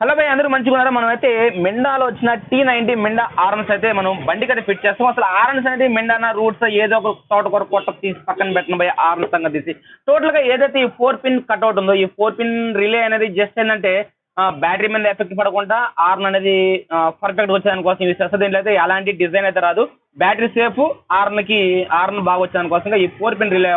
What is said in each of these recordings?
Hello భయ్, అందరూ మంచిగా ఉన్నారా? మనం అయితే మిండాలో వచ్చిన T90 మిండా ఆర్ఎన్స్ అయితే మనం బండికి అయితే ఫిట్ చేస్తాం. అసలు ఆర్ఎన్స్ అనేది మిండానా రూట్స్ ఏదో ఒక తోట కొరకు కొట్ట తీసి పక్కన పెట్టిన భయ ఆర్ఎన్స్ సంగతి తీసి టోటల్ గా ఏదైతే ఈ 4 పిన్ కట్అవుట్ ఉందో ఈ 4 పిన్ రిలే అనేది జస్ట్ ఏంటంటే బ్యాటరీ మీద ఎఫెక్ట్ పడకుండా ఆర్న్ అనేది పర్ఫెక్ట్ గా వచ్చేదానికోసం యూస్ చేస్తారు. దీంట్లో అయితే ఎలాంటి డిజైన్ అయితే రాదు. బ్యాటరీ సేఫ్, ఆర్న్ బాగా వచ్చేదానికోసం ఈ 4 పిన్ రిలే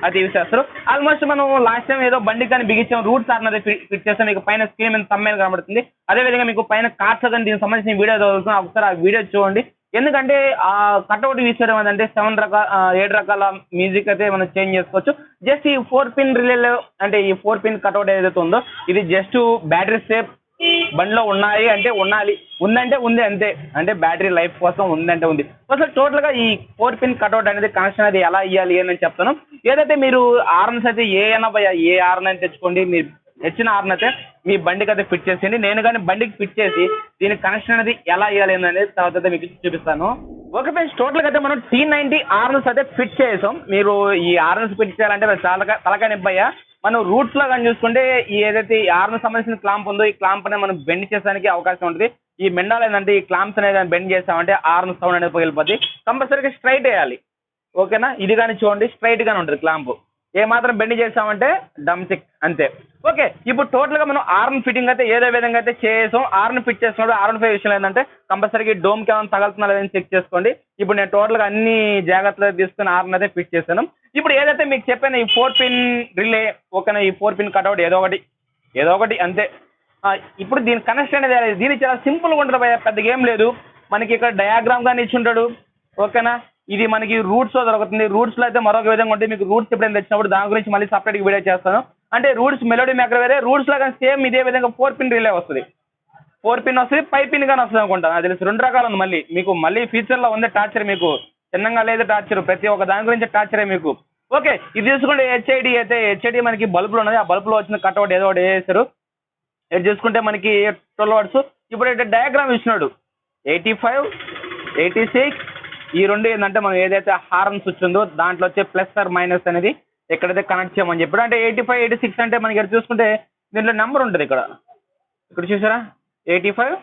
అది యూస్ చేస్తారు. ఆల్మోస్ట్ మనం లాస్ట్ టైం ఏదో బండి కానీ బిగించాం, రూట్స్ అనేది ఫిట్ చేస్తాం. మీకు పైన స్క్రీన్ మీద తమ్మేలు కనబడుతుంది. అదే విధంగా మీకు పైన కార్డ్స్ కానీ దీనికి సంబంధించిన వీడియో చదువుతున్నాం, ఒకసారి ఆ వీడియో చూడండి. ఎందుకంటే ఆ కట్అవుట్ యూస్ చేయడం ఏంటంటే 7 రకాల మ్యూజిక్ అయితే మనం చేంజ్ చేసుకోవచ్చు. జస్ట్ ఈ 4 పిన్ రిలేలో అంటే ఈ 4 పిన్ కట్అవుట్ ఏదైతే ఉందో ఇది జస్ట్ బ్యాటరీ సేఫ్ బండిలో ఉన్నాయి అంటే ఉండాలి, ఉందంటే ఉంది అంతే. అంటే బ్యాటరీ లైఫ్ కోసం ఉందంటే ఉంది. అసలు టోటల్ గా ఈ 4 పిన్ కట్అవుట్ అనేది కనెక్షన్ అది ఎలా ఇవ్వాలి అని నేను చెప్తాను. ఏదైతే మీరు ఆర్ఎన్స్ అయితే ఏ ఆర్ఎన్ అని తెచ్చుకోండి, మీరు తెచ్చిన ఆర్ఎన్ అయితే మీ బండికి అయితే ఫిట్ చేసేయండి. నేను కానీ బండికి ఫిట్ చేసి దీనికి కనెక్షన్ అనేది ఎలా ఇవ్వాలి అనేది తర్వాత అయితే మీకు చూపిస్తాను. ఓకే ఫ్రెండ్స్, టోటల్ గా అయితే మనం T90 ఆర్ఎన్స్ అయితే ఫిట్ చేసాం. మీరు ఈ ఆర్ఎన్స్ ఫిట్ చేయాలంటే చాలా తలకాయ నిబ్బయ్యా. మనం రూట్స్ లో కానీ చూసుకుంటే ఈ ఏదైతే ఈ ఆర్ఎన్ సంబంధించిన క్లాంప్ ఉందో ఈ క్లాంప్ అనేది మనం బెండ్ చేసడానికి అవకాశం ఉంటుంది. ఈ మెండాలు ఏంటంటే ఈ క్లాంప్స్ అనేది బెండ్ చేసామంటే ఆర్ఎన్ సౌండ్ అనేది పగిలిపోద్ది. కంపల్సరీగా స్ట్రైట్ వేయాలి, ఓకేనా? ఇది కానీ చూడండి, స్ట్రైట్ గానే ఉంటుంది క్లాంప్. ఏ మాత్రం బెండ్ చేసామంటే డమ్సిక్ అంతే. ఓకే, ఇప్పుడు టోటల్ గా మనం ఆర్ఎన్ ఫిట్టింగ్ అయితే ఏదో విధంగా అయితే చేసాం. ఆర్ఎన్ ఫిట్ చేసినప్పుడు ఆర్ఎన్ విషయం ఏంటంటే కంపల్సరీగా డోమ్ కి ఏమైనా తగలుతున్నా లేదని చెక్ చేసుకోండి. ఇప్పుడు నేను టోటల్ గా అన్ని జాగ్రత్తలు తీసుకుని ఆర్ఎన్ అయితే ఫిట్ చేశాను. ఇప్పుడు ఏదైతే మీకు చెప్పాను ఈ 4 పిన్ రిలే, ఓకేనా? ఈ 4 పిన్ కట్అవుట్ ఏదో ఒకటి అంతే. ఇప్పుడు దీని కనెక్షన్ అనేది దీని చాలా సింపుల్ గా ఉంటుంది భయ్యా, పెద్దగా ఏం లేదు. మనకి ఇక్కడ డయాగ్రామ్ గానీ ఇచ్చి ఉంటాడు, ఓకేనా? ఇది మనకి రూట్స్ లో దొరుకుతుంది. రూట్స్ లో అయితే మరొక విధంగా ఉంటుంది. మీకు రూట్స్ ఎప్పుడైనా తెచ్చినప్పుడు దాని గురించి మళ్ళీ సపరేట్ వీడియో చేస్తాను. అంటే రూట్స్ మెలోడీ మేకర్ వేరే, రూట్స్ లో కానీ సేమ్ ఇదే విధంగా 4 పిన్ రిలే వస్తుంది. 4 పిన్ వస్తుంది, 5 పిన్ కానీ వస్తుంది అనుకుంటా. అది తెలుసు, 2 రకాలు ఉంది. మళ్ళీ ఫ్యూచర్ లో ఉంది టార్చర్. మీకు చిన్నగా లేదు టార్చర్, ప్రతి ఒక్క దాని గురించి టార్చరే మీకు. ఓకే, ఇది చూసుకుంటే హెచ్ఐడి మనకి బల్బులు ఉన్నది. ఆ బల్బులో వచ్చిన కట్అవుట్ ఏదో ఒకటి వేసారు. ఇది చూసుకుంటే మనకి 12 వాట్స్. ఇప్పుడు అయితే డయాగ్రామ్ ఇచ్చినాడు 85, 86. ఈ రెండు ఏంటంటే మనం ఏదైతే హార్న్ స్విచ్ ఉందో దాంట్లో వచ్చే ప్లస్ ఆర్ మైనస్ అనేది ఎక్కడైతే కనెక్ట్ చేయమని చెప్పాడు. అంటే 85, 86 అంటే మనకి ఇక్కడ చూసుకుంటే దీంట్లో నెంబర్ ఉంటుంది. ఇక్కడ చూసారా, 85,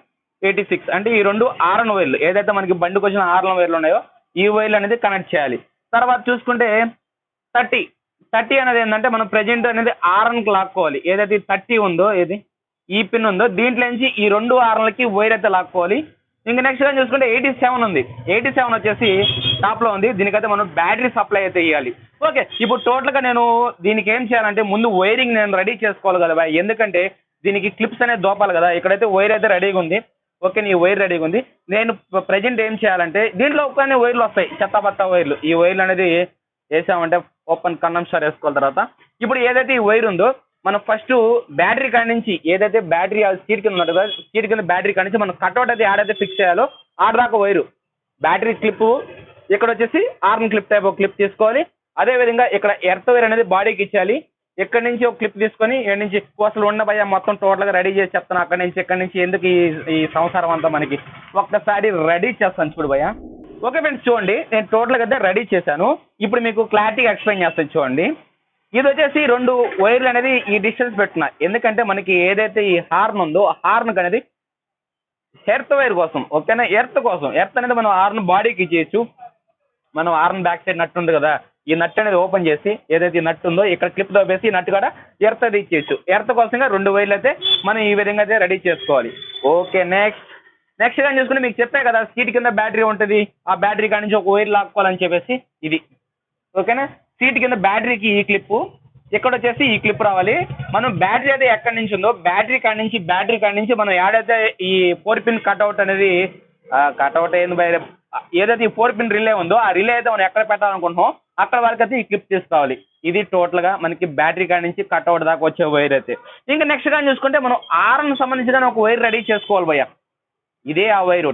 86 అంటే ఈ రెండు ఆర్ఎన్ వైర్లు ఏదైతే మనకి బండికి వచ్చిన ఆర్ఎన్ వైర్లు ఉన్నాయో ఈ వైర్లు అనేది కనెక్ట్ చేయాలి. తర్వాత చూసుకుంటే 30 అనేది ఏంటంటే మనం ప్రెజెంట్ అనేది ఆర్ఎన్ కి లాక్కోవాలి. ఏదైతే 30 ఉందో, ఏది ఈ పిన్ ఉందో దీంట్లో నుంచి ఈ రెండు ఆర్ఎన్లకి వైర్ అయితే లాక్కోవాలి. ఇంకా నెక్స్ట్ గా చూసుకుంటే 87 ఉంది. 87 వచ్చేసి టాప్ లో ఉంది. దీనికైతే మనం బ్యాటరీ సప్లై అయితే ఇవ్వాలి. ఓకే, ఇప్పుడు టోటల్ గా నేను దీనికి ఏం చేయాలంటే ముందు వైరింగ్ నేను రెడీ చేసుకోవాలి కదా బాయ్, ఎందుకంటే దీనికి క్లిప్స్ అనేది దోపాలి కదా. ఇక్కడైతే వైర్ అయితే రెడీగా ఉంది. ఓకే, నీ వైర్ రెడీగా ఉంది. నేను ప్రజెంట్ ఏం చేయాలంటే దీంట్లో కొన్ని వైర్లు వస్తాయి, చెత్త వైర్లు. ఈ వైర్లు అనేది వేసామంటే ఓపెన్ కన్నం స్టార్ వేసుకోవాలి. తర్వాత ఇప్పుడు ఏదైతే ఈ వైర్ ఉందో మనం ఫస్ట్ బ్యాటరీ కాడి నుంచి ఏదైతే బ్యాటరీ సీట్ కింద ఉన్నట్టు కదా, సీట్ కింద బ్యాటరీ కాడి నుంచి మనం కట్అవుట్ అయితే ఆడైతే ఫిక్స్ చేయాలో ఆడదాకా వైరు బ్యాటరీ క్లిప్, ఇక్కడ వచ్చేసి ఆర్మ్ క్లిప్ టైప్ ఒక క్లిప్ తీసుకోవాలి. అదే విధంగా ఇక్కడ ఎర్త్ వైర్ అనేది బాడీకి ఇచ్చాలి. ఇక్కడ నుంచి ఒక క్లిప్ తీసుకొని ఇక్కడ నుంచి అసలు ఉన్న భయ మొత్తం టోటల్ గా రెడీ చేసి చెప్తాను. ఇక్కడ నుంచి ఎందుకు ఈ సంసారం అంతా మనకి ఒక్కసారి రెడీ చేస్తాను చూడు భయ. ఓకే ఫ్రెండ్స్, చూడండి నేను టోటల్ గా అయితే రెడీ చేశాను. ఇప్పుడు మీకు క్లారిటీగా ఎక్స్ప్లెయిన్ చేస్తాను చూడండి. ఇది వచ్చేసి రెండు వైర్లు అనేది ఈ డిస్టెన్స్ పెట్టిన, ఎందుకంటే మనకి ఏదైతే ఈ హార్న్ ఉందో హార్న్ అనేది ఎర్త్ వైర్ కోసం, ఓకేనా? ఎర్త్ అనేది మనం హార్న్ బాడీకి ఇచ్చేయచ్చు. మనం హార్న్ బ్యాక్ సైడ్ నట్టు ఉంది కదా, ఈ నట్ అనేది ఓపెన్ చేసి ఏదైతే ఈ నట్ ఉందో ఇక్కడ క్లిప్ దోపేసి ఈ నట్టు కూడా ఎర్త్ అది ఇచ్చేయచ్చు. ఎర్త్ కోసంగా రెండు వైర్లు అయితే మనం ఈ విధంగా అయితే రెడీ చేసుకోవాలి. ఓకే, నెక్స్ట్ కానీ చూసుకుంటే మీకు చెప్పే కదా సీట్ కింద బ్యాటరీ ఉంటుంది. ఆ బ్యాటరీ కాడి నుంచి ఒక వైర్ లాక్కోవాలని చెప్పేసి ఇది, ఓకేనా? సీట్ కింద బ్యాటరీకి ఈ క్లిప్, ఇక్కడ వచ్చేసి ఈ క్లిప్ రావాలి. మనం బ్యాటరీ అయితే ఎక్కడి నుంచి ఉందో బ్యాటరీ కాడి నుంచి మనం ఏడైతే ఈ 4 పిన్ కట్అవుట్ అనేది కట్అవుట్ అయింది, ఏదైతే ఈ 4 పిన్ రిలే ఉందో ఆ రిలే అయితే మనం ఎక్కడ పెట్టాలనుకుంటున్నాం అక్కడ వరకు అయితే ఈ క్లిప్ తీసుకోవాలి. ఇది టోటల్ గా మనకి బ్యాటరీ కాడి నుంచి కట్అవుట్ దాకా వచ్చే వైర్ అయితే. ఇంకా నెక్స్ట్ గా చూసుకుంటే మనం ఆర్ఎన్ సంబంధించిన ఒక వైర్ రెడీ చేసుకోవాలి భయ్య. ఇదే ఆ వైరు.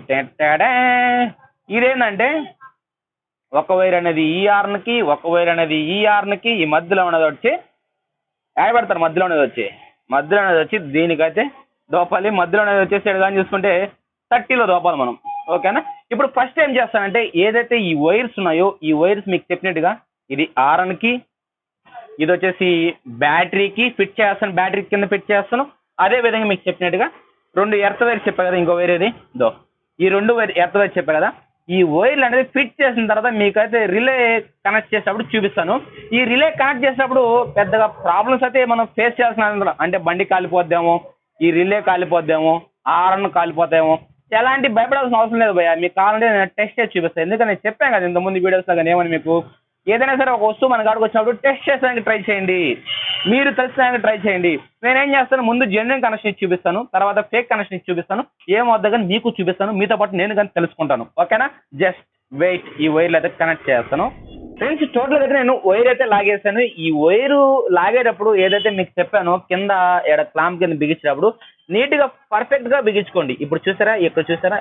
ఇదేంటంటే ఒక వైర్ అనేది ఈ ఆర్న్ కి, ఒక వైర్ అనేది ఈ ఆర్న్ కి, ఈ మధ్యలో ఉన్నది వచ్చి ఏడబడతారు. మధ్యలో అనేది వచ్చి దీనికైతే దోపాలి. మధ్యలో అనేది వచ్చేసి కానీ చూసుకుంటే 30లో దోపాలి మనం, ఓకేనా? ఇప్పుడు ఫస్ట్ ఏం చేస్తానంటే ఏదైతే ఈ వైర్స్ ఉన్నాయో ఈ వైర్స్ మీకు చెప్పినట్టుగా ఇది ఆర్ఎన్ కి, ఇది వచ్చేసి బ్యాటరీకి ఫిట్ చేస్తాను, బ్యాటరీ కింద ఫిట్ చేస్తాను. అదే విధంగా మీకు చెప్పినట్టుగా 2 ఎర్త్ వైర్స్ చెప్పా కదా, ఇంకో వైర్ ఇది దో, ఈ 2 ఎర్త్ వైర్స్ చెప్పా కదా, ఈ వైర్లు అనేది ఫిట్ చేసిన తర్వాత మీకైతే రిలే కనెక్ట్ చేసేటప్పుడు చూపిస్తాను. ఈ రిలే కనెక్ట్ చేసేటప్పుడు పెద్దగా ప్రాబ్లమ్స్ అయితే మనం ఫేస్ చేయాల్సిన, అంటే బండి కాలిపోద్దామో, ఈ రిలే కాలిపోద్దామో, హార్న్ కాలిపోతామో, ఎలాంటి భయపడాల్సిన అవసరం లేదు భయ్య. మీకు కావాలంటే నేను టెస్ట్ చేసి చూపిస్తాను. ఎందుకంటే నేను చెప్పాను కదా ఇంతకుముందు వీడియోస్లో కానీ ఏమని, మీకు ఏదైనా సరే ఒక వస్తువు మన కాడికి వచ్చినప్పుడు టెస్ట్ చేసేదానికి ట్రై చేయండి, మీరు తెలుసుకోవడానికి ట్రై చేయండి. నేనేం చేస్తాను, ముందు జెన్యున్ కనెక్షన్ ఇచ్చి చూపిస్తాను, తర్వాత ఫేక్ కనెక్షన్ ఇచ్చి చూపిస్తాను, ఏమవుద్దా కానీ మీకు చూపిస్తాను, మీతో పాటు నేను కానీ తెలుసుకుంటాను. ఓకేనా? జస్ట్ వెయిట్, ఈ వైర్లు అయితే కనెక్ట్ చేస్తాను. ఫ్రెండ్స్ టోటల్ అయితే నేను వైర్ అయితే లాగేసాను. ఈ వైరు లాగేటప్పుడు ఏదైతే మీకు చెప్పానో కింద క్లాంప్ కింద బిగించేటప్పుడు నీట్గా పర్ఫెక్ట్గా బిగించుకోండి. ఇప్పుడు చూసారా, ఇక్కడ చూసారా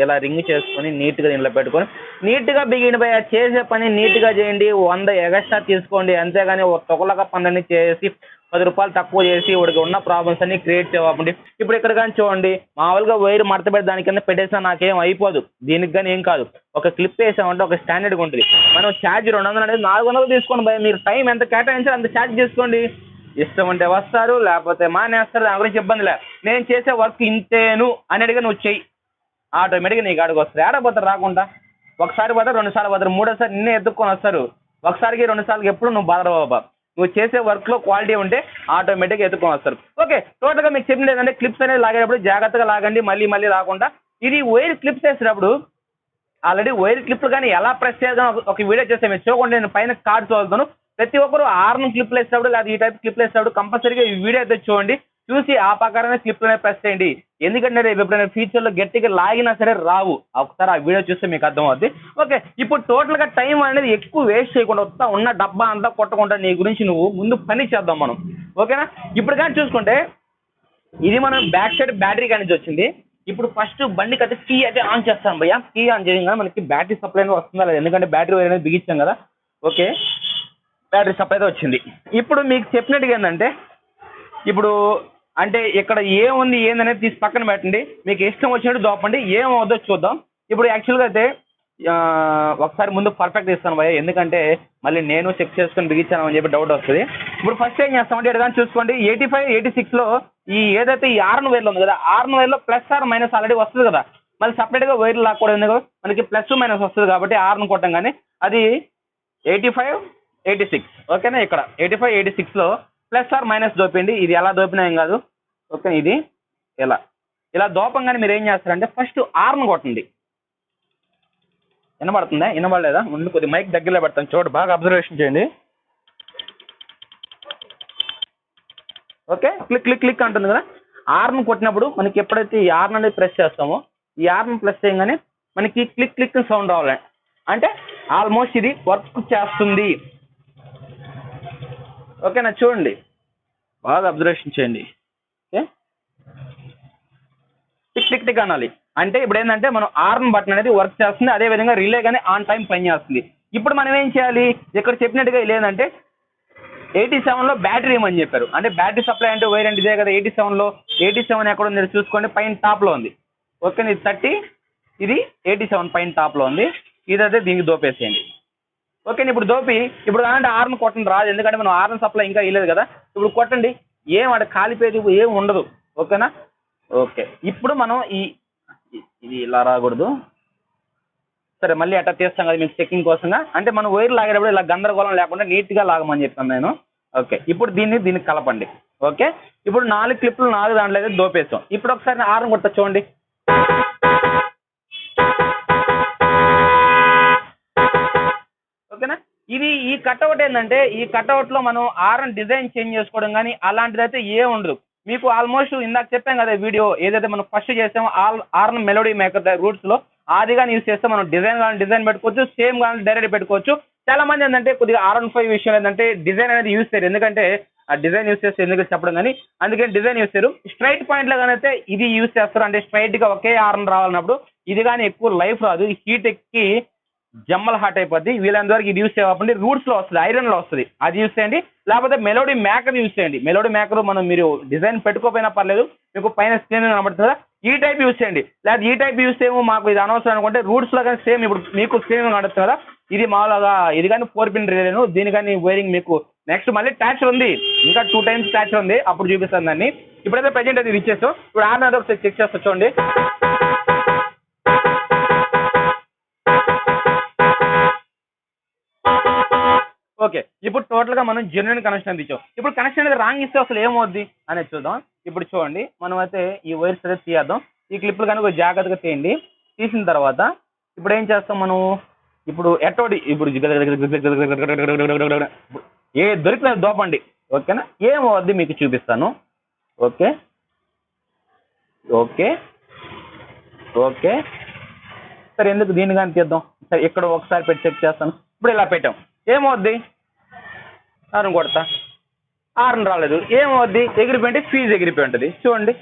ఎలా రింగ్ చేసుకొని నీట్గా దీంట్లో పెట్టుకొని నీట్గా బిగిన పోయి చేసే పని నీట్గా చేయండి. 100 ఎగస్ట్రా తీసుకోండి, అంతేగాని తొగలక పనులన్నీ చేసి 10 రూపాయలు తక్కువ చేసి వాడికి ఉన్న ప్రాబ్లమ్స్ అన్ని క్రియేట్ చేయకండి. ఇప్పుడు ఇక్కడ కానీ చూడండి, మామూలుగా వైర్ మడత పెట్టి దాని కింద పెట్టేసినా నాకేం అయిపోదు, దీనికి కానీ ఏం కాదు. ఒక క్లిప్ వేసామంటే ఒక స్టాండర్డ్గా ఉంటుంది. మనం ఛార్జ్ 200 అనేది 400 తీసుకోండి భయ, మీరు టైం ఎంత కేటాయించాలి అంత ఛార్జ్ చేసుకోండి. ఇష్టం అంటే వస్తారు, లేకపోతే మానేస్తారు, దాని గురించి ఇబ్బంది లేదు. నేను చేసే వర్క్ ఇంతేను అనేటిగా నువ్వు చెయ్యి, ఆటోమేటిక్గా నీకు అడుగు వస్తారు. ఏడపోతారు రాకుండా, ఒకసారి పోతారు, 2 సార్లు పోతారు, 3వ సారి నిన్నే ఎత్తుక్కొని వస్తారు. ఒకసారికి 2 సార్లకి ఎప్పుడు నువ్వు బాధ బాబా, నువ్వు చేసే వర్క్లో క్వాలిటీ ఉంటే ఆటోమేటిక్గా ఎత్తుకొని వస్తారు. ఓకే, టోటల్గా మీకు చెప్పింది ఏంటంటే క్లిప్స్ అనేది లాగేటప్పుడు జాగ్రత్తగా లాగండి, మళ్ళీ రాకుండా. ఇది వైర్ క్లిప్స్ వేసేటప్పుడు ఆల్రెడీ వైర్ క్లిప్లు కానీ ఎలా ప్రెస్ చేద్దాం ఒక వీడియో చేస్తే మీరు చూడండి, నేను పైన కార్డ్ చదువుతాను. ప్రతి ఒక్కరు హార్న్ క్లిప్లు వేసేటప్పుడు లేదా ఈ టైప్ క్లిప్లు వేసేటప్పుడు కంపల్సరీగా ఈ వీడియో అయితే చూడండి, చూసి ఆ ప్రకారమే క్లిప్లనే ప్రెస్ చేయండి. ఎందుకంటే రేపు ఎప్పుడైనా ఫ్యూచర్లో గట్టిగా లాగినా సరే రావు. ఒకసారి ఆ వీడియో చూస్తే మీకు అర్థం అవుద్ది. ఓకే, ఇప్పుడు టోటల్గా టైం అనేది ఎక్కువ వేస్ట్ చేయకుండా వస్తా ఉన్న డబ్బా అంతా కొట్టకుండా నీ గురించి నువ్వు ముందు పని చేద్దాం మనం. ఓకేనా? ఇప్పుడు కానీ చూసుకుంటే ఇది మనం బ్యాక్ సైడ్ బ్యాటరీ కానీ వచ్చింది. ఇప్పుడు ఫస్ట్ బండికి అయితే కీ అయితే ఆన్ చేస్తాను భయ్య. కీ ఆన్ చేయగా మనకి బ్యాటరీ సప్లై వస్తుందా లేదు, ఎందుకంటే బ్యాటరీ వైర్ అనేది బిగించాం కదా. ఓకే, బ్యాటరీ సప్లై అయితే వచ్చింది. ఇప్పుడు మీకు చెప్పినట్టుగా ఏంటంటే, ఇప్పుడు అంటే ఇక్కడ ఏముంది ఏందనేది తీసి పక్కన పెట్టండి, మీకు ఇష్టం వచ్చినట్టు దోపండి, ఏమవుద్దో చూద్దాం. ఇప్పుడు యాక్చువల్గా అయితే ఒకసారి ముందు పర్ఫెక్ట్ ఇస్తాను భయ్య, ఎందుకంటే మళ్ళీ నేను చెక్ చేసుకొని బిగించాను అని చెప్పి డౌట్ వస్తుంది. ఇప్పుడు ఫస్ట్ ఏం చేస్తామంటే ఇక్కడ కానీ చూసుకోండి, 85, 86లో ఈ ఏదైతే ఈ హార్న్ వైర్లో ఉంది కదా, హార్న్ వైర్లో ప్లస్ ఆర్ మైనస్ ఆల్రెడీ వస్తుంది కదా, మళ్ళీ సపరేట్గా వైర్లు లాక్కూడదు, ఎందుకు మనకి ప్లస్ మైనస్ వస్తుంది కాబట్టి హార్న్ కొట్టం కానీ అది 85, 86. ఓకేనా? ఇక్కడ 85, 86లో ప్లస్ ఆర్ మైనస్ దోపండి. ఇది ఎలా దోపినా ఏం కాదు. ఓకే, ఇది ఇలా దోపంగానే మీరు ఏం చేస్తారంటే ఫస్ట్ హార్న్ కొట్టండి. వినబడుతుందా, వినబడలేదా? ముందు కొద్ది మైక్ దగ్గరలో పెడతాను, చూడు, బాగా అబ్జర్వేషన్ చేయండి. ఓకే, క్లిక్ క్లిక్ క్లిక్ అంటుంది కదా. హార్న్ కొట్టినప్పుడు మనకి ఎప్పుడైతే ఈ హార్న్ అనేది ప్రెస్ చేస్తామో, ఈ హార్న్ ప్రెస్ చేయగానే మనకి క్లిక్ క్లిక్ సౌండ్ రావాలి, అంటే ఆల్మోస్ట్ ఇది వర్క్ చేస్తుంది. ఓకేనా? చూడండి, బాగా అబ్జర్వేషన్ చేయండి. ఓకే, టిక్ టిక్ టిక్ అనాలి, అంటే ఇప్పుడు ఏంటంటే మనం హార్న్ బటన్ అనేది వర్క్ చేస్తుంది, అదేవిధంగా రిలే కానీ ఆన్ టైం పనిచేస్తుంది. ఇప్పుడు మనం ఏం చేయాలి, ఇక్కడ చెప్పినట్టుగా లేదంటే 87లో బ్యాటరీ ఏమని చెప్పారు, అంటే బ్యాటరీ సప్లై అంటే వైర్ అంటే ఇదే కదా. 87లో 87 ఎక్కడ ఉంది చూసుకోండి, పైన టాప్లో ఉంది. ఓకే, ఇది 30, ఇది 87 పైన టాప్లో ఉంది. ఇదైతే దీనికి దోపేసేయండి. ఓకే, ఇప్పుడు దోపి ఇప్పుడు అంటే హార్న్ కొట్టండి రాదు, ఎందుకంటే మనం హార్న్ సప్లై ఇంకా ఇవ్వలేదు కదా. ఇప్పుడు కొట్టండి, ఏం అక్కడ కాలిపోయేది ఏం ఉండదు. ఓకేనా? ఓకే, ఇప్పుడు మనం ఇది ఇలా రాకూడదు. సరే, మళ్ళీ అట్లా తీస్తాం కదా మీకు చెకింగ్ కోసంగా, అంటే మనం వైర్ లాగేటప్పుడు ఇలా గందరగోళం లేకుండా నీట్గా లాగమని చెప్పాను నేను. ఓకే, ఇప్పుడు దీనికి కలపండి. ఓకే, ఇప్పుడు 4 క్లిప్లు 4 దాంట్లో అయితే దోపేస్తాం. ఇప్పుడు ఒకసారి హార్న్ కొట్ట చూడండి. ఓకేనా? ఇది ఈ కట్అవుట్ ఏంటంటే, ఈ కట్అవుట్లో మనం హార్న్ డిజైన్ చేంజ్ చేసుకోవడం కానీ అలాంటిది అయితే ఏం ఉండదు. మీకు ఆల్మోస్ట్ ఇందాక చెప్పాం కదా వీడియో ఏదైతే మనం ఫస్ట్ చేసామో హార్న్ మెలోడీ మేకర్ రూట్స్లో అది కానీ యూజ్ చేస్తే మనం డిజైన్ పెట్టుకోవచ్చు, సేమ్ కానీ డైరెక్ట్ పెట్టుకోవచ్చు. చాలా మంది ఏంటంటే కొద్దిగా R15 విషయం ఏంటంటే డిజైన్ అనేది యూజ్ చేయరు, ఎందుకంటే ఆ డిజైన్ యూజ్ చేస్తే ఎందుకు చెప్పడం కానీ, అందుకని డిజైన్ యూజ్ చేయరు. స్ట్రైట్ పాయింట్లో కానీ అయితే ఇది యూజ్ చేస్తారు, అంటే స్ట్రైట్గా ఒకే హార్న్ రావాలన్నప్పుడు. ఇది కానీ ఎక్కువ లైఫ్ రాదు, హీట్ ఎక్కి జమ్మల్ హాట్ అయిపోద్ది. వీళ్ళందరికీ ఇది యూజ్ చేయకపోతే రూట్స్లో వస్తుంది, ఐరన్లో వస్తుంది, అది యూజ్ చేయండి. లేకపోతే మెలోడీ మేకర్ యూజ్ చేయండి. మెలోడీ మేకర్ మీరు డిజైన్ పెట్టుకోపోయినా పర్లేదు, మీకు పైన స్క్రీన్ కనబడుతుంది కదా, ఈ టైప్ యూజ్ చేయండి. లేదా ఈ టైప్ యూజ్ చేయము మాకు ఇది అనవసరం అనుకుంటే రూట్స్లో కానీ సేమ్ ఇప్పుడు మీకు స్క్రీన్ కనబడుతుంది కదా, ఇది మామూలుగా ఇది కానీ 4 పిన్ రిలేను, దీని కానీ వైరింగ్ మీకు నెక్స్ట్ మళ్ళీ ట్యాచర్ ఉంది, ఇంకా 2 టైమ్స్ ట్యాచర్ ఉంది, అప్పుడు చూపిస్తాను దాన్ని. ఇప్పుడైతే ప్రజెంట్ అది ఇచ్చేస్తాం. ఇప్పుడు ఆర్న్ అయితే ఒకసారి చెక్ చేస్తా చూడండి. ఓకే, ఇప్పుడు టోటల్గా మనం జెన్యున్ కనెక్షన్ అనేది ఇచ్చాం. ఇప్పుడు కనెక్షన్ అనేది రాంగ్ ఇస్తే అసలు ఏమవుద్ది అనేది చూద్దాం. ఇప్పుడు చూడండి, మనం అయితే ఈ వైర్స్ అయితే తీద్దాం. ఈ క్లిప్లు కనుక జాగ్రత్తగా తీయండి. తీసిన తర్వాత ఇప్పుడు ఏం చేస్తాం మనం, ఇప్పుడు ఎట్టోడి ఇప్పుడు ఏ దొరికిన దోపండి. ఓకేనా, ఏమవుద్ది మీకు చూపిస్తాను. ఓకే ఓకే ఓకే సరే, ఎందుకు దీన్ని కానీ తీద్దాం. సరే, ఇక్కడ ఒకసారి పెట్టి చెక్ చేస్తాను. ఇప్పుడు ఇలా పెట్టాం, ఏమవుద్ది, హార్న్ కొడతా, హార్న్ రాలేదు, ఏమవుద్ది, ఎగిరిపోయింటే ఫీజు ఎగిరిపోయి ఉంటుంది. చూడండి,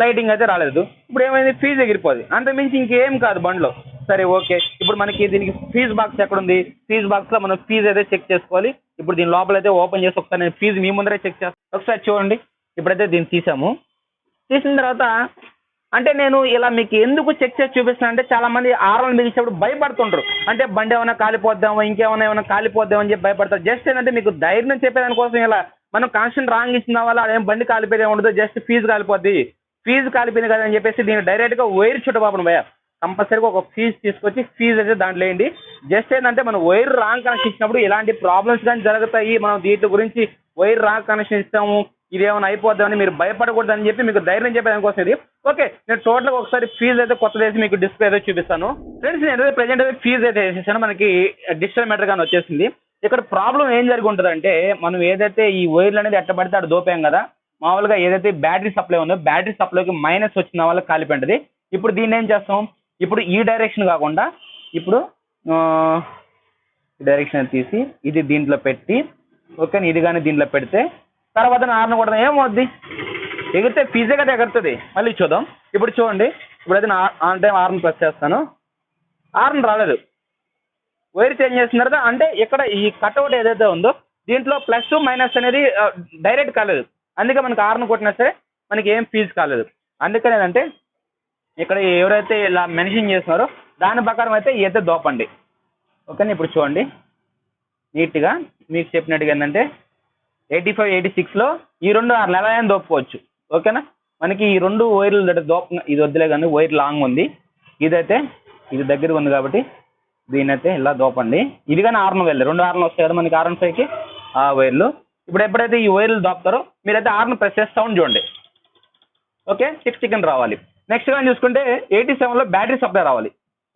లైటింగ్ అయితే రాలేదు. ఇప్పుడు ఏమైంది, ఫీజు ఎగిరిపోద్ది. అంతకుమించి ఇంకేం కాదు బండిలో. సరే ఓకే, ఇప్పుడు మనకి దీనికి ఫీజు బాక్స్ ఎక్కడ ఉంది, ఫీజు బాక్స్లో మనం ఫీజు అయితే చెక్ చేసుకోవాలి. ఇప్పుడు దీని లోపల అయితే ఓపెన్ చేసి ఒకసారి నేను ఫీజు మీ ముందరే చెక్ చేస్తాను. ఒకసారి చూడండి, ఇప్పుడైతే దీన్ని తీసాము. తీసిన తర్వాత అంటే నేను ఇలా మీకు ఎందుకు చెక్ చేసి చూపిస్తాను అంటే, చాలా మంది ఆర్ఎల్ బిగించేటప్పుడు భయపడుతుంటారు. అంటే బండి ఏమైనా కాలిపోద్దామో, ఏమైనా కాలిపోద్దామో అని చెప్పి భయపడతారు. జస్ట్ ఏంటంటే మీకు ధైర్యం చెప్పేదానికోసం ఇలా మనం కనెక్షన్ రాంగ్ ఇచ్చిన వల్ల అదేం బండి కాలిపోయేది ఉండదు, జస్ట్ ఫీజు కాలిపోద్ది, ఫీజు కాలిపోయింది కదా అని చెప్పేసి దీన్ని డైరెక్ట్గా వైర్ చుట్టబాపను భయ. కంపల్సరీగా ఒక ఫీజు తీసుకొచ్చి ఫీజు అయితే దాంట్లో వేయండి. జస్ట్ ఏంటంటే మనం వైర్ రాంగ్ కనెక్షన్ ఇచ్చినప్పుడు ఇలాంటి ప్రాబ్లమ్స్ కానీ జరుగుతాయి. మనం దీంట్లో గురించి వైర్ రాంగ్ కనెక్షన్ ఇస్తాము, ఇదేమైనా అయిపోద్దామని మీరు భయపడకూడదని చెప్పి మీకు ధైర్యం చెప్పేదానికోసం ఇది. ఓకే, నేను టోటల్గా ఒకసారి ఫీజు అయితే కొత్తది వేసి మీకు డిస్ప్లే అయితే చూపిస్తాను. ఫ్రెండ్స్, నేను ప్రెజెంట్ అయితే ఫీజు అయితే వేసేసాను. మనకి డిజిటల్ మీటర్ కానీ వచ్చేసింది. ఇక్కడ ప్రాబ్లం ఏం జరిగి ఉంటుంది అంటే, మనం ఏదైతే ఈ వైర్లు అనేది ఎట్ట పడితే అక్కడ దోపాం కదా, మామూలుగా ఏదైతే బ్యాటరీ సప్లై ఉందో బ్యాటరీ సప్లైకి మైనస్ వచ్చిన వల్ల కాలిపోయింది. ఇప్పుడు దీన్ని ఏం చేస్తాం, ఇప్పుడు ఈ డైరెక్షన్ కాకుండా ఇప్పుడు ఈ డైరెక్షన్ తీసి ఇది దీంట్లో పెట్టి, ఓకే, ఇది కానీ దీంట్లో పెడితే తర్వాత హార్న్ కూడా ఏమవుద్ది, ఎగిరితే ఫీజే కదా ఎగురుతుంది. మళ్ళీ చూద్దాం. ఇప్పుడు చూడండి, ఇప్పుడైతే ఆన్ టైం హార్న్ ప్రెస్ చేస్తాను, హార్న్ రాలేదు. వైర్ చేంజ్ చేసిన తర్వాత అంటే ఇక్కడ ఈ కట్అవుట్ ఏదైతే ఉందో దీంట్లో ప్లస్ మైనస్ అనేది డైరెక్ట్ కాలేదు. అందుకే మనకి హార్న్ కొట్టినా సరే మనకి ఏం ఫీజు కాలేదు. అందుకని ఏంటంటే ఇక్కడ ఎవరైతే ఇలా మెన్షన్ చేస్తున్నారో దాని ప్రకారం అయితే అయితే దోపండి. ఓకేనా, ఇప్పుడు చూడండి నీట్గా మీకు చెప్పినట్టుగా ఏంటంటే 85, 86లో ఈ రెండు 6 నెలలు అయినా దోపుకోవచ్చు. ఓకేనా, మనకి ఈ రెండు వైర్లు ఇది వద్దులే కానీ వైర్ లాంగ్ ఉంది, ఇదైతే ఇది దగ్గర ఉంది కాబట్టి దీని అయితే ఇలా దోపండి. ఇది కానీ హార్న్ వెళ్ళి 2 హార్న్లు వస్తాయి కదా మనకి RN5కి ఆ వైర్లు. ఇప్పుడు ఎప్పుడైతే ఈ వైర్లు దోపుతారో మీరైతే హార్న్ ప్రెస్ చేసి సౌండ్ చూడండి. ఓకే, 6 రావాలి. నెక్స్ట్ కానీ చూసుకుంటే 87లో బ్యాటరీ సప్లై రావాలి.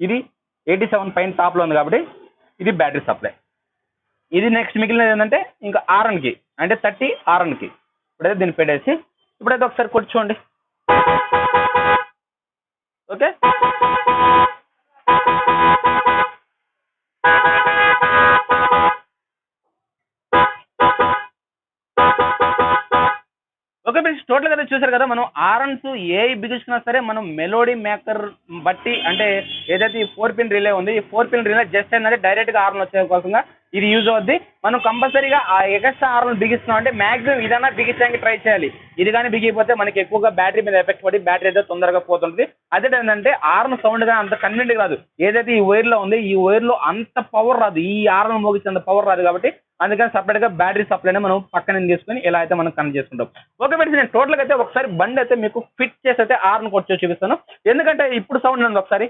ఇది 87 పైన టాప్లో ఉంది కాబట్టి ఇది బ్యాటరీ సప్లై. ఇది నెక్స్ట్ మిగిలినది ఏంటంటే ఇంకా RNకి అంటే 30 RNకి. ఇప్పుడైతే దీన్ని పెట్టేసి ఇప్పుడైతే ఒకసారి కొట్టి చూడండి. ఓకే, ఓకే ఫ్రెండ్స్, టోటల్గా అయితే చూసారు కదా, మనం ఆర్ఎన్స్ ఏ బిగించుకున్నా సరే మనం మెలోడీ మేకర్ బట్టి అంటే ఏదైతే ఈ 4 పిన్ రిలే ఉంది, ఈ 4 పిన్ రిలే జస్ట్ ఏంటంటే డైరెక్ట్గా ఆర్ఎన్ వచ్చే కోసంగా ఇది యూజ్ అవుద్ది. మనం కంపల్సరీగా ఆ ఎక్స్ట్రా ఆర్ఎన్ బిగిస్తున్నాం అంటే మాక్సిమం ఇదన్నా బిగించడానికి ట్రై చేయాలి. ఇది కానీ బిగిపోతే మనకి ఎక్కువగా బ్యాటరీ మీద ఎఫెక్ట్ పడి బ్యాటరీ అయితే తొందరగా పోతుంది. అదే ఏంటంటే ఆర్ఎన్ సౌండ్ కానీ అంత కన్వీనియంట్ రాదు. ఏదైతే ఈ వైర్లో ఉంది ఈ వైర్లో అంత పవర్ రాదు, ఈ ఆర్ఎన్ మోగించేంత పవర్ రాదు. కాబట్టి అందుకని సపరేట్గా బ్యాటరీ సప్లైనే మనం పక్కన తీసుకొని ఇలా అయితే మనం కనెక్ట్ చేసుకుంటాం. ఓకే ఫ్రెండ్స్, నేను టోటల్గా అయితే ఒకసారి బండి అయితే మీకు ఫిట్ చేసి అయితే హార్న్ కొట్టి చూపిస్తాను. ఎందుకంటే ఇప్పుడు సౌండ్ ఉంది ఒకసారి,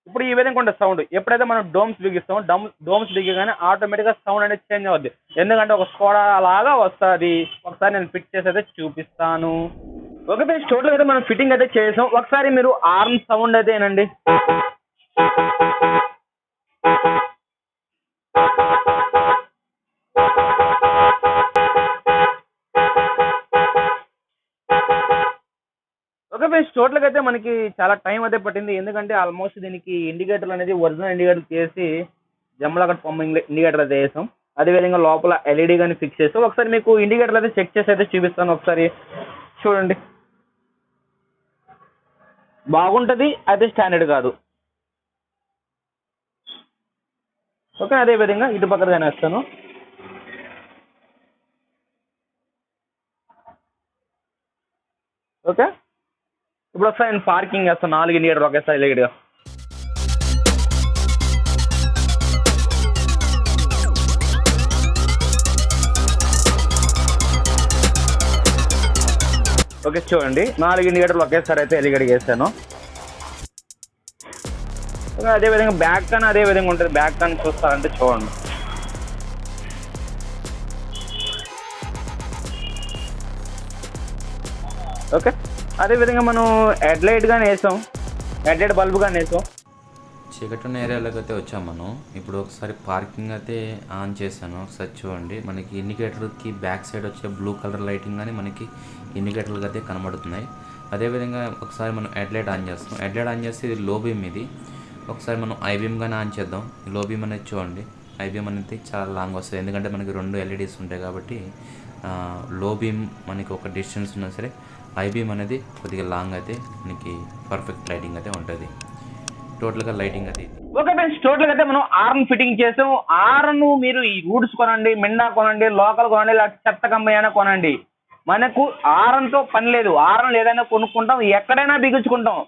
ఇప్పుడు ఈ విధంగా ఉండే సౌండ్. ఎప్పుడైతే మనం డోమ్స్ బిగిస్తామో డోమ్స్ బిగిగానే ఆటోమేటిక్గా సౌండ్ అనేది చేంజ్ అవుద్ది. ఎందుకంటే ఒక స్కోడా లాగా వస్తుంది. ఒకసారి నేను ఫిట్ చేసి అయితే చూపిస్తాను. ఓకే ఫ్రెండ్స్, టోటల్గా అయితే మనం ఫిట్టింగ్ అయితే చేసాం. ఒకసారి మీరు హార్న్ సౌండ్ అయితే ఏనండి. ఓకే ఫ్రెండ్స్, టోటల్గా అయితే మనకి చాలా టైం అయితే పట్టింది. ఎందుకంటే ఆల్మోస్ట్ దీనికి ఇండికేటర్ అనేది ఒరిజినల్ ఇండికేటర్ చేసి జమ్మలాగట్ పంప్ ఇండికేటర్ అయితే వేసాం. అదేవిధంగా లోపల ఎల్ఈడి కానీ ఫిక్స్ చేస్తాం. ఒకసారి మీకు ఇండికేటర్ అయితే చెక్ చేసి అయితే చూపిస్తాను. ఒకసారి చూడండి, బాగుంటుంది, అయితే స్టాండర్డ్ కాదు. ఓకే, అదేవిధంగా ఇటు పక్కన కానీ వేస్తాను. ఓకే, ఇప్పుడు ఒకసారి నేను పార్కింగ్ వేస్తాను. 4 ఇండికేటర్ ఒకేసారి ఎలిగిట్గా. ఓకే చూడండి 4 ఇండికేటర్లు ఒకేసారి అయితే ఎలిగడికి వేసాను. అదేవిధంగా బ్యాక్ కానీ అదే విధంగా ఉంటుంది. బ్యాక్ కానీ చూస్తారంటే చూడండి. ఓకే అదేవిధంగా మనం హెడ్ లైట్ కానీ వేసాం, హెడ్ లైట్ బల్బు కానీ వేసాం. చీకటి ఉన్న ఏరియాలోకి అయితే వచ్చాం మనం. ఇప్పుడు ఒకసారి పార్కింగ్ అయితే ఆన్ చేశాను, ఒకసారి చూడండి. మనకి ఇండికేటర్కి బ్యాక్ సైడ్ వచ్చే బ్లూ కలర్ లైటింగ్ కానీ మనకి ఇండికేటర్లు అయితే కనబడుతున్నాయి. అదేవిధంగా ఒకసారి మనం హెడ్ లైట్ ఆన్ చేస్తాం. హెడ్ లైట్ ఆన్ చేస్తే ఇది లో బీమ్, ఇది ఒకసారి మనం ఐబీమ్ కానీ ఆన్ చేద్దాం. లో బీమ్ అనేది చూడండి, ఐబీమ్ అనేది చాలా లాంగ్ వస్తుంది, ఎందుకంటే మనకి 2 ఎల్ఈడీస్ ఉంటాయి కాబట్టి. లో బీమ్ మనకి ఒక డిస్టెన్స్ ఉన్నా సరే ఐబీమ్ అనేది కొద్దిగా లాంగ్ అయితే మనకి పర్ఫెక్ట్ లైటింగ్ అయితే ఉంటుంది. టోటల్గా లైటింగ్ అది. ఓకే ఫ్రెండ్స్, టోటల్గా అయితే మనం ఆర్న్ ఫిట్టింగ్ చేసాం. ఆర్న్ మీరు ఈ రూట్స్ కొనండి, మిండా కొనండి, లోకల్ కొనండి, లేదా చెత్త కంపెనీ అయినా కొనండి, మనకు ఆర్న్తో పని లేదు. ఆర్న్ ఏదైనా కొనుక్కుంటాం, ఎక్కడైనా బిగించుకుంటాం.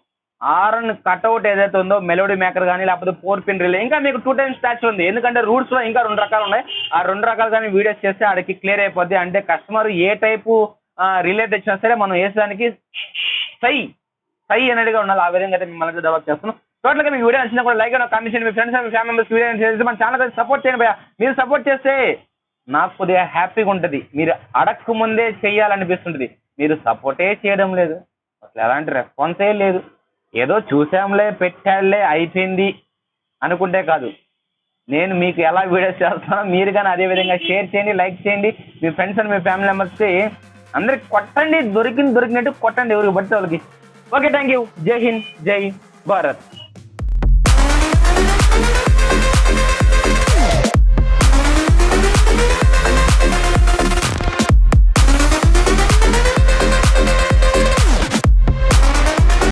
ఆర్న్ కట్అవుట్ ఏదైతే ఉందో మెలోడీ మేకర్ కానీ లేకపోతే 4 పిన్ రిలే, ఇంకా మీకు 2 టైమ్స్ స్టాచ్ ఉంది. ఎందుకంటే రూట్స్లో ఇంకా 2 రకాలు ఉన్నాయి. ఆ 2 రకాలు కానీ వీడియోస్ చేస్తే ఆడికి క్లియర్ అయిపోద్ది. అంటే కస్టమర్ ఏ టైపు రిలే తెచ్చినా సరే మనం వేసేదానికి సై అనేదిగా ఉండాలి. ఆ విధంగా అయితే మిమ్మల్ని డెవలప్ చేస్తున్నాం. టోటల్గా మీకు వీడియో నచ్చినా కూడా లైక్ అయినా కామెంట్ చేయండి. మీ friends and family members video చేసి మన ఛానల్ సపోర్ట్ చేయండి భయ్యా. మీరు సపోర్ట్ చేస్తే నాకు కొద్దిగా హ్యాపీగా ఉంటుంది. మీరు అడగక ముందే చెయ్యాలనిపిస్తుంటుంది. మీరు సపోర్టే చేయడం లేదు, అసలు ఎలాంటి రెస్పాన్సే లేదు. ఏదో చూసాంలే, పెట్టాడులే, అయిపోయింది అనుకుంటే కాదు. నేను మీకు ఎలా వీడియోస్ చేస్తానో మీరు కానీ అదే విధంగా షేర్ చేయండి, లైక్ చేయండి. మీ ఫ్రెండ్స్ అండ్ మీ ఫ్యామిలీ మెంబర్స్కి అందరికి కొట్టండి, దొరికినట్టు కొట్టండి ఎవరికి పడితే వాళ్ళకి. Okay thank you. జై హింద్, జై భారత్.